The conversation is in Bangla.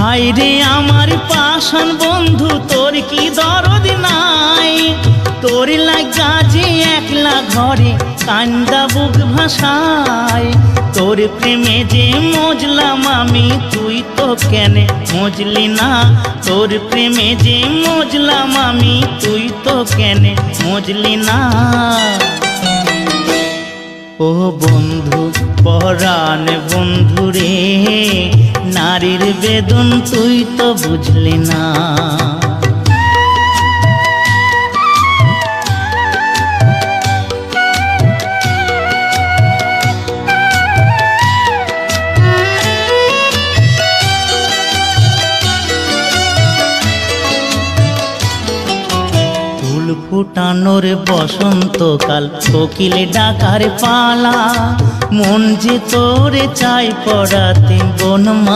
হায়রে আমার পাষাণ বন্ধু, তোর কি দরদ নাই? তোর লাগা যে একলা ঘরে কান্দা বুক ভাসায়। তোর প্রেমে যে মজলাম আমি, তুই তো কেনে মজলি না? তোর প্রেমে যে মজলাম আমি, তুই তো কেনে মজলি না? ও বন্ধু পরাণ বন্ধু রে, নারীর বেদন তুই তো বুঝলি না। ফুটানোর বসন্তকাল, কোকিলে ডাকার পালা, মন যে তোরে চাই পড়াতে বনমা।